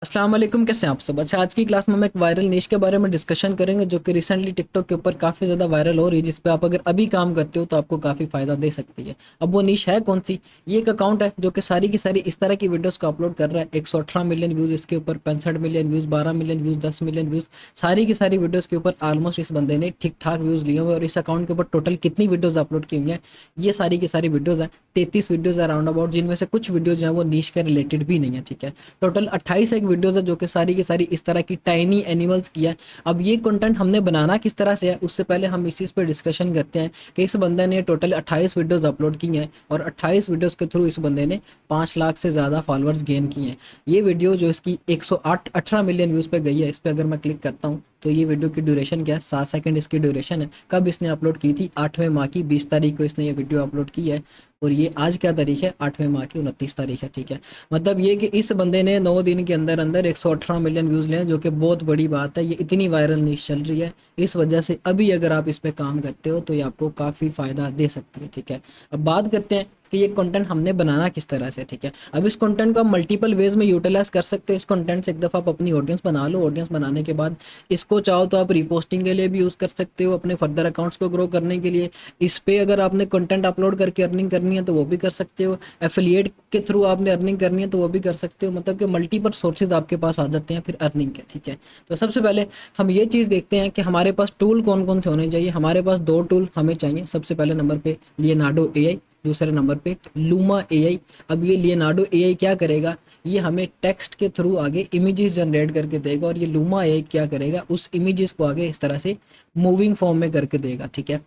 अस्सलाम वालेकुम, कैसे हैं आप सब। अच्छा, आज की क्लास में हम एक वायरल निश के बारे में डिस्कशन करेंगे जो कि रिसेंटली टिकटॉक के ऊपर काफ़ी ज़्यादा वायरल हो रही है, जिस पे आप अगर अभी काम करते हो तो आपको काफ़ी फ़ायदा दे सकती है। अब वो निश है कौन सी? ये एक अकाउंट है जो कि सारी की सारी इस तरह की वीडियोस को अपलोड कर रहा है। 118 मिलियन व्यूज़ इसके ऊपर, 65 million views, 12 million views, 10 million views, सारी की सारी वीडियोज़ के ऊपर ऑलमोस्ट इस बंदे ने ठीक ठाक व्यूज़ लिए हुए। और इस अकाउंट के ऊपर टोटल कितनी वीडियोज़ अपलोड की हुई हैं, ये सारी की सारी वीडियोज़ हैं। 33 वीडियोज़ अराउंड अबाउट, जिनमें से कुछ वीडियोज़ जो हैं वो निश के रिलेटेड भी नहीं है। ठीक है, टोटल 28 एक वीडियोज़ है जो कि सारी की सारी इस तरह की टाइनी एनिमल्स की है। अब ये कंटेंट हमने बनाना किस तरह से है, उससे पहले हम इस चीज़ पर डिस्कशन करते हैं कि इस बंदे ने टोटल 28 वीडियोज़ अपलोड की हैं और 28 वीडियोज़ के थ्रू इस बंदे ने 5 लाख से ज़्यादा फॉलोअर्स गेन किए हैं। ये वीडियो जो इसकी 108 18 मिलियन व्यूज़ पे गई है, इस पर अगर मैं क्लिक करता हूँ तो ये वीडियो की ड्यूरेशन क्या है, 7 सेकंड इसकी ड्यूरेशन है। कब इसने अपलोड की थी? 8वें माह की 20 तारीख को इसने ये वीडियो अपलोड की है। और ये आज क्या तारीख है? 8वें माह की 29 तारीख है। ठीक है, मतलब ये कि इस बंदे ने 9 दिन के अंदर अंदर 118 मिलियन व्यूज़ लिए हैं, जो कि बहुत बड़ी बात है। ये इतनी वायरल न्यूज़ चल रही है, इस वजह से अभी अगर आप इस पे काम करते हो तो ये आपको काफ़ी फ़ायदा दे सकती है। ठीक है, अब बात करते हैं कि ये कंटेंट हमने बनाना किस तरह से। ठीक है, अब इस कंटेंट को आप मल्टीपल वेज में यूटिलाइज कर सकते हो। इस कंटेंट से एक दफ़ा आप अपनी ऑडियंस बना लो। ऑडियंस बनाने के बाद इसको चाहो तो आप रिपोस्टिंग के लिए भी यूज़ कर सकते हो, अपने फर्दर अकाउंट्स को ग्रो करने के लिए। इस पे अगर आपने कंटेंट अपलोड करके अर्निंग करनी है तो वो भी कर सकते हो। एफिलिएट के थ्रू आपने अर्निंग करनी है तो वो भी कर सकते हो। मतलब कि मल्टीपल सोर्सेज आपके पास आ जाते हैं फिर अर्निंग के। ठीक है, तो सबसे पहले हम ये चीज़ देखते हैं कि हमारे पास टूल कौन कौन से होने चाहिए। हमारे पास दो टूल हमें चाहिए। सबसे पहले नंबर पे लियोनार्डो एआई, दूसरे नंबर पे लूमा एआई। अब ये लियोनार्डो एआई क्या करेगा, ये हमें टेक्स्ट के थ्रू आगे इमेजेस जनरेट करके देगा, और ये लूमा एआई क्या करेगा, उस इमेजेस को आगे इस तरह से मूविंग फॉर्म में करके देगा। ठीक है,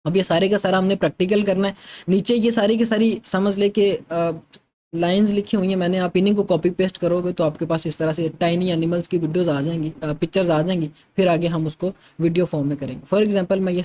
अब ये सारे का सारा हमने प्रैक्टिकल करना है। नीचे ये सारी की सारी समझ ले के लाइंस लिखी हुई हैं मैंने, आप इन्हीं को कॉपी पेस्ट करोगे तो आपके पास इस तरह से टाइनी एनिमल्स की वीडियोस आ जाएंगी, पिक्चर्स आ जाएंगी। फिर आगे हम उसको वीडियो फॉर्म में करेंगे। फॉर एग्जांपल मैं ये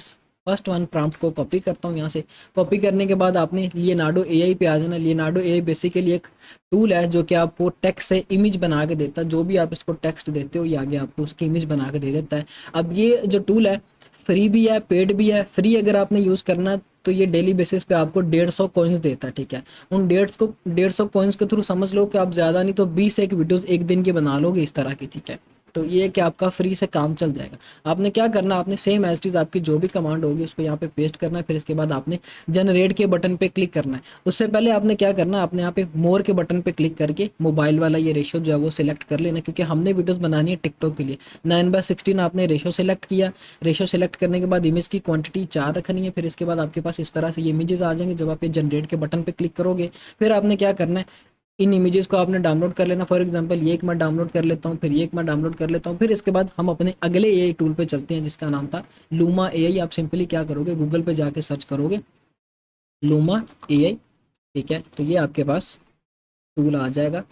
फर्स्ट वन प्रॉम्प्ट को कॉपी करता हूँ यहाँ से। कॉपी करने के बाद आपने लियोनार्डो एआई पे आ जाना। लियोनार्डो एआई बेसिकली एक टूल है जो कि आपको टेक्स्ट से इमेज बना के देता है। जो भी आप इसको टेक्स्ट देते हो ये आगे आपको उसकी इमेज बना के दे देता है। अब ये जो टूल है फ्री भी है, पेड भी है। फ्री अगर आपने यूज़ करना है तो ये डेली बेसिस पे आपको 150 कॉइन्स देता है। ठीक है, उन 150 कॉइन्स के थ्रू समझ लो कि आप ज़्यादा नहीं तो 20 एक वीडियोस एक दिन की बना लोगे इस तरह की। ठीक है, तो ये कि आपका फ्री से काम चल जाएगा। आपने क्या करना, आपने सेम एज इट इज़ आपकी जो भी कमांड होगी उसको यहाँ पे पेस्ट करना है। फिर इसके बाद आपने जनरेट के बटन पे क्लिक करना है। उससे पहले आपने क्या करना, आपने यहाँ पे मोर के बटन पे क्लिक करके मोबाइल वाला ये रेशो जो है वो सिलेक्ट कर लेना, क्योंकि हमने वीडियोस बनानी है टिकटॉक के लिए। 9:16 आपने रेशो सेलेक्ट किया। रेशो सेलेक्ट करने के बाद इमेज की क्वांटिटी 4 रखनी है। फिर इसके बाद आपके पास इस तरह से ये इमेजेस आ जाएंगे। जब आप ये जनरेट के बटन पे क्लिक करोगे फिर आपने क्या करना है, इन इमेजेस को आपने डाउनलोड कर लेना। फॉर एग्जांपल ये एक मैं डाउनलोड कर लेता हूँ, फिर ये एक मैं डाउनलोड कर लेता हूँ। फिर इसके बाद हम अपने अगले एआई टूल पे चलते हैं जिसका नाम था लूमा एआई। आप सिंपली क्या करोगे, गूगल पे जाके सर्च करोगे लूमा एआई। ठीक है, तो ये आपके पास टूल आ जाएगा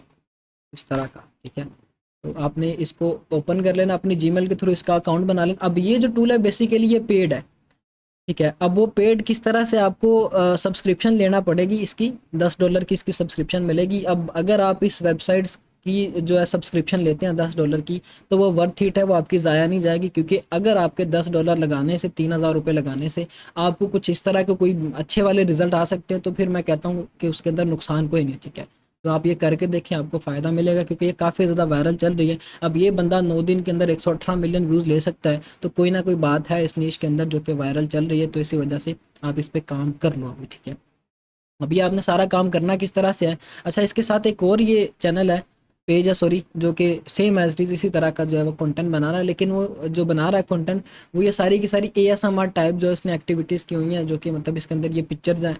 इस तरह का। ठीक है, तो आपने इसको ओपन कर लेना, अपनी जीमेल के थ्रू इसका अकाउंट बना लेना। अब ये जो टूल है बेसिकली ये पेड है। ठीक है, अब वो पेड किस तरह से, आपको सब्सक्रिप्शन लेना पड़ेगी इसकी। $10 की इसकी सब्सक्रिप्शन मिलेगी। अब अगर आप इस वेबसाइट की जो है सब्सक्रिप्शन लेते हैं $10 की, तो वो वर्थ इट है, वो आपकी ज़ाया नहीं जाएगी। क्योंकि अगर आपके $10 लगाने से, 3000 रुपये लगाने से आपको कुछ इस तरह के कोई अच्छे वाले रिजल्ट आ सकते हैं, तो फिर मैं कहता हूँ कि उसके अंदर नुकसान कोई नहीं। ठीक है, तो आप ये करके देखें, आपको फ़ायदा मिलेगा, क्योंकि ये काफ़ी ज़्यादा वायरल चल रही है। अब ये बंदा 9 दिन के अंदर 118 मिलियन व्यूज़ ले सकता है, तो कोई ना कोई बात है इस नीश के अंदर जो कि वायरल चल रही है। तो इसी वजह से आप इस पे काम कर लो अभी। ठीक है, अभी आपने सारा काम करना किस तरह से है। अच्छा, इसके साथ एक और ये चैनल है, पेज है सॉरी, जो कि सेम एज इज इसी तरह का जो है वो कंटेंट बना रहा है। लेकिन वो जो बना रहा है कंटेंट, वो ये सारी की सारी एएसएमआर टाइप जो इसने एक्टिविटीज़ की हुई हैं, जो कि मतलब इसके अंदर ये पिक्चर्स हैं,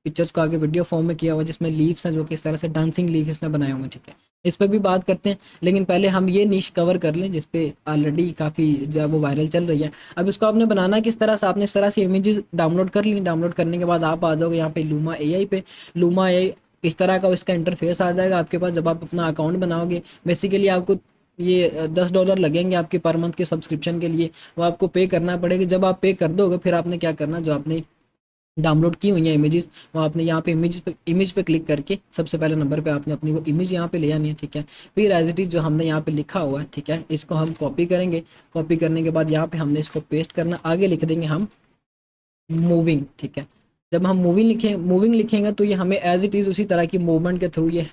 पिक्चर्स को आगे वीडियो फॉर्म में किया हुआ है, जिसमें लीव्स हैं जो कि इस तरह से डांसिंग लीव इसने बनाए हुए हैं। ठीक है, इस पर भी बात करते हैं, लेकिन पहले हम ये निश कवर कर लें जिसपे ऑलरेडी काफ़ी जो है वो वायरल चल रही है। अब इसको आपने बनाना किस तरह से, आपने इस तरह से इमेजेस डाउनलोड कर ली। डाउनलोड करने के बाद आप आ जाओगे यहाँ पे लूमा एआई पे। लूमा एआई इस तरह का इसका इंटरफेस आ जाएगा आपके पास। जब आप अपना अकाउंट बनाओगे, बेसिकली आपको ये $10 लगेंगे आपके पर मंथ के सब्सक्रिप्शन के लिए, वो आपको पे करना पड़ेगा। जब आप पे कर दोगे फिर आपने क्या करना, जो आपने डाउनलोड की हुई है इमेजेस, वो आपने यहाँ पे इमेज पे क्लिक करके सबसे पहले नंबर पे आपने अपनी वो इमेज यहाँ पे ले आनी है। ठीक है, फिर एज इट इज़ जो हमने यहाँ पे लिखा हुआ है, ठीक है, इसको हम कॉपी करेंगे। कॉपी करने के बाद यहाँ पे हमने इसको पेस्ट करना, आगे लिख देंगे हम मूविंग। ठीक है, जब हम मूविंग लिखेंगे तो ये हमें एज इट इज़ उसी तरह की मूवमेंट के थ्रू ये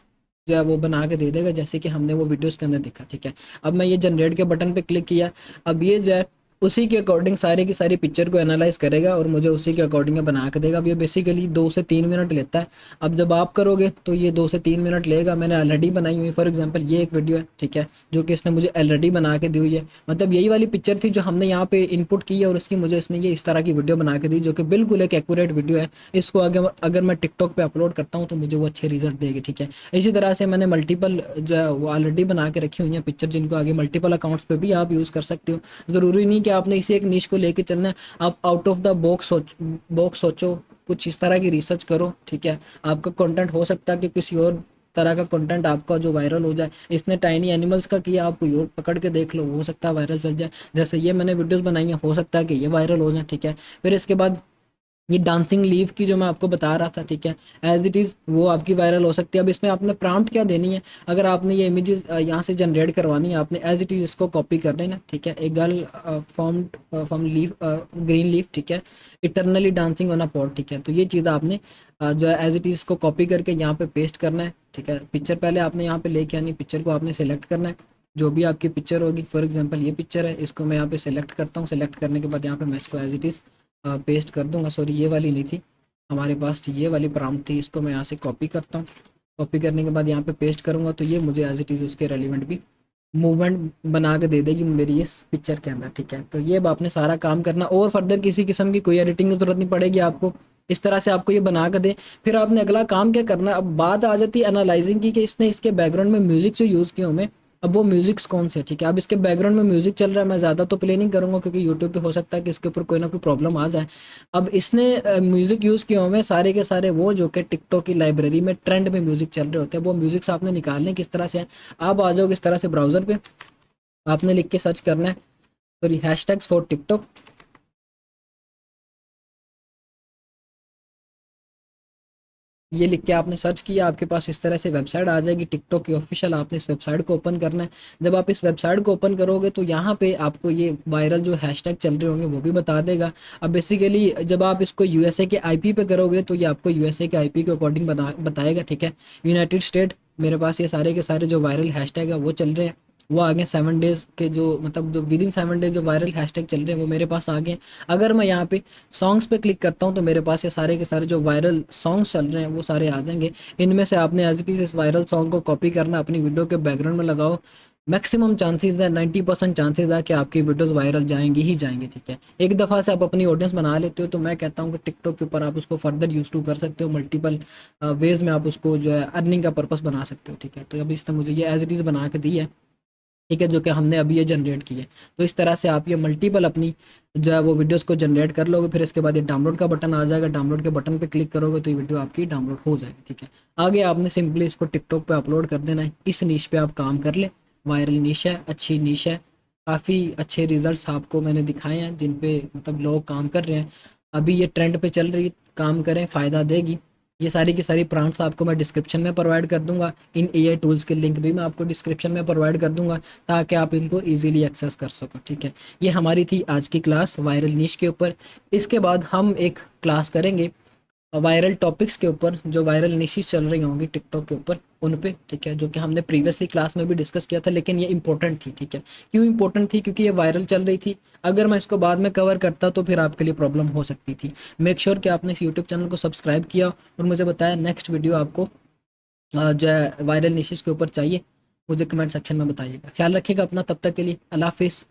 जो है वो बना के दे देगा, जैसे कि हमने वो वीडियोस के अंदर देखा, ठीक है। अब मैं ये जनरेट के बटन पे क्लिक किया, अब ये जो है उसी के अकॉर्डिंग सारी की सारी पिक्चर को एनालाइज करेगा और मुझे उसी के अकॉर्डिंग बना के देगा। अब ये बेसिकली 2 से 3 मिनट लेता है। अब जब आप करोगे तो ये 2 से 3 मिनट लेगा। मैंने ऑलरेडी बनाई हुई, फॉर एग्जांपल ये एक वीडियो है, ठीक है, जो कि इसने मुझे ऑलरेडी बना के दी हुई है। मतलब यही वाली पिक्चर थी जो हमने यहाँ पे इनपुट की है और उसकी मुझे इसने ये इस तरह की वीडियो बना के दी, जो कि बिल्कुल एक एक्यूरेट वीडियो है। इसको अगर अगर मैं टिकटॉक पे अपलोड करता हूँ तो मुझे वो अच्छे रिजल्ट देगी, ठीक है। इसी तरह से मैंने मल्टीपल जो है वो ऑलरेडी बना के रखी हुई है पिक्चर, जिनको आगे मल्टीपल अकाउंट्स पे भी आप यूज़ कर सकते हो। ज़रूरी नहीं कि आपने इसी एक निश को लेके चलना है, आप आउट ऑफ द बॉक्स सोचो, कुछ इस तरह की रिसर्च करो, ठीक है। आपका कंटेंट हो सकता है कि किसी और तरह का कंटेंट आपका जो वायरल हो जाए। इसने टाइनी एनिमल्स का किया, आप कोई और पकड़ के देख लो, हो सकता है वायरल चल जाए। जैसे ये मैंने वीडियोस बनाई है, हो सकता है कि ये वायरल हो जाए, ठीक है। फिर इसके बाद ये डांसिंग लीव की जो मैं आपको बता रहा था, ठीक है, एज इट इज़ वो आपकी वायरल हो सकती है। अब इसमें आपने प्रॉम्प्ट क्या देनी है, अगर आपने ये इमेजेस यहाँ से जनरेट करवानी है, आपने एज इट इज़ इसको कॉपी कर लेना, ठीक है। A girl from leave green leaf, ठीक है, eternally dancing on a pot, ठीक है। तो ये चीज़ आपने जो है एज इट इज़ इसको कॉपी करके यहाँ पे पेस्ट करना है, ठीक है। पिक्चर पहले आपने यहाँ पे लेके आनी, पिक्चर को आपने सेलेक्ट करना है, जो भी आपकी पिक्चर होगी। फॉर एग्जांपल ये पिक्चर है, इसको मैं यहाँ पे सेलेक्ट करता हूँ। सेलेक्ट करने के बाद यहाँ पे मैं इसको एज इट इज़ पेस्ट कर दूंगा। सॉरी, ये वाली नहीं थी हमारे पास, ये वाली प्रॉम्प्ट थी। इसको मैं यहाँ से कॉपी करता हूँ। कॉपी करने के बाद यहाँ पे पेस्ट करूँगा तो ये मुझे एज इट इज़ उसके रेलिवेंट भी मूवमेंट बना के दे देगी मेरी इस पिक्चर के अंदर, ठीक है। तो ये अब आपने सारा काम करना, और फर्दर किसी किस्म की कोई एडिटिंग की जरूरत नहीं पड़ेगी आपको। इस तरह से आपको ये बना के दे, फिर आपने अगला काम क्या करना है। अब बात आ जाती है एनालाइजिंग की, कि इसने इसके बैकग्राउंड में म्यूजिक जो यूज़ किए हमें, अब वो म्यूजिक्स कौन से, ठीक है। अब इसके बैकग्राउंड में म्यूजिक चल रहा है, मैं ज़्यादा तो प्ले नहीं करूँगा क्योंकि यूट्यूब पे हो सकता है कि इसके ऊपर कोई ना कोई प्रॉब्लम आ जाए। अब इसने म्यूजिक यूज़ किए हुए सारे के सारे वो जो कि टिकटॉक की लाइब्रेरी में ट्रेंड में म्यूजिक चल रहे होते हैं। वो म्यूजिक्स आपने निकालने किस तरह से है, आप आ जाओगे इस तरह से ब्राउज़र पे, आपने लिख के सर्च करना है, सॉरी, हैशटैग्स फॉर टिकटॉक। ये लिख के आपने सर्च किया, आपके पास इस तरह से वेबसाइट आ जाएगी टिकटॉक की ऑफिशियल। आपने इस वेबसाइट को ओपन करना है। जब आप इस वेबसाइट को ओपन करोगे तो यहाँ पे आपको ये वायरल जो हैशटैग चल रहे होंगे वो भी बता देगा। अब बेसिकली जब आप इसको यूएसए के आईपी पे करोगे तो ये आपको यूएसए के आईपी के अकॉर्डिंग बताएगा, ठीक है। यूनाइटेड स्टेट, मेरे पास ये सारे के सारे जो वायरल हैशटैग है वो चल रहे हैं। वो आ गए 7 डेज के, जो मतलब जो विद इन 7 डेज जो वायरल हैशटैग चल रहे हैं वो मेरे पास आ गए। अगर मैं यहाँ पे सॉन्ग्स पे क्लिक करता हूँ तो मेरे पास ये सारे के सारे जो वायरल सॉन्ग्स चल रहे हैं वो सारे आ जाएंगे। इनमें से आपने एज इट इज़ इस वायरल सॉन्ग को कॉपी करना, अपनी वीडियो के बैकग्राउंड में लगाओ। मैक्सिमम चांसेस है, 90% चांसेस है कि आपकी वीडियोस वायरल जाएंगी ही जाएंगी, ठीक है। एक दफ़ा से आप अपनी ऑडियंस बना लेते हो तो मैं कहता हूँ कि टिकटॉक के ऊपर आप उसको फर्दर यूज टू कर सकते हो। मल्टीपल वेज में आप उसको जो है अर्निंग का पर्पस बना सकते हो, ठीक है। तो अभी इसने मुझे ये एज इट इज़ बना के दी है, ठीक है, जो कि हमने अभी ये जनरेट की है। तो इस तरह से आप ये मल्टीपल अपनी जो है वो वीडियोस को जनरेट कर लोगे। फिर इसके बाद ये डाउनलोड का बटन आ जाएगा, डाउनलोड के बटन पे क्लिक करोगे तो ये वीडियो आपकी डाउनलोड हो जाएगी, ठीक है। आगे आपने सिंपली इसको टिकटॉक पे अपलोड कर देना है। इस नीश पे आप काम कर ले, वायरल नीश है, अच्छी नीश है, काफ़ी अच्छे रिजल्ट्स आपको मैंने दिखाए हैं जिन पे मतलब लोग काम कर रहे हैं। अभी ये ट्रेंड पे चल रही है, काम करें, फ़ायदा देगी। ये सारी की सारी प्रॉम्प्ट्स आपको मैं डिस्क्रिप्शन में प्रोवाइड कर दूंगा। इन एआई टूल्स के लिंक भी मैं आपको डिस्क्रिप्शन में प्रोवाइड कर दूंगा ताकि आप इनको इजीली एक्सेस कर सको, ठीक है। ये हमारी थी आज की क्लास वायरल निश के ऊपर। इसके बाद हम एक क्लास करेंगे वायरल टॉपिक्स के ऊपर, जो वायरल निशेस चल रही होंगी टिकटॉक के ऊपर उन पे, ठीक है, जो कि हमने प्रीवियसली क्लास में भी डिस्कस किया था। लेकिन ये इंपॉर्टेंट थी, ठीक है। क्यों इंपॉर्टेंट थी? क्योंकि ये वायरल चल रही थी। अगर मैं इसको बाद में कवर करता तो फिर आपके लिए प्रॉब्लम हो सकती थी। मेक श्योर कि आपने इस यूट्यूब चैनल को सब्सक्राइब किया और मुझे बताया नेक्स्ट वीडियो आपको जो है वायरल निशेस के ऊपर चाहिए। मुझे कमेंट सेक्शन में बताइएगा। ख्याल रखिएगा अपना, तब तक के लिए अल्लाह हाफिज़।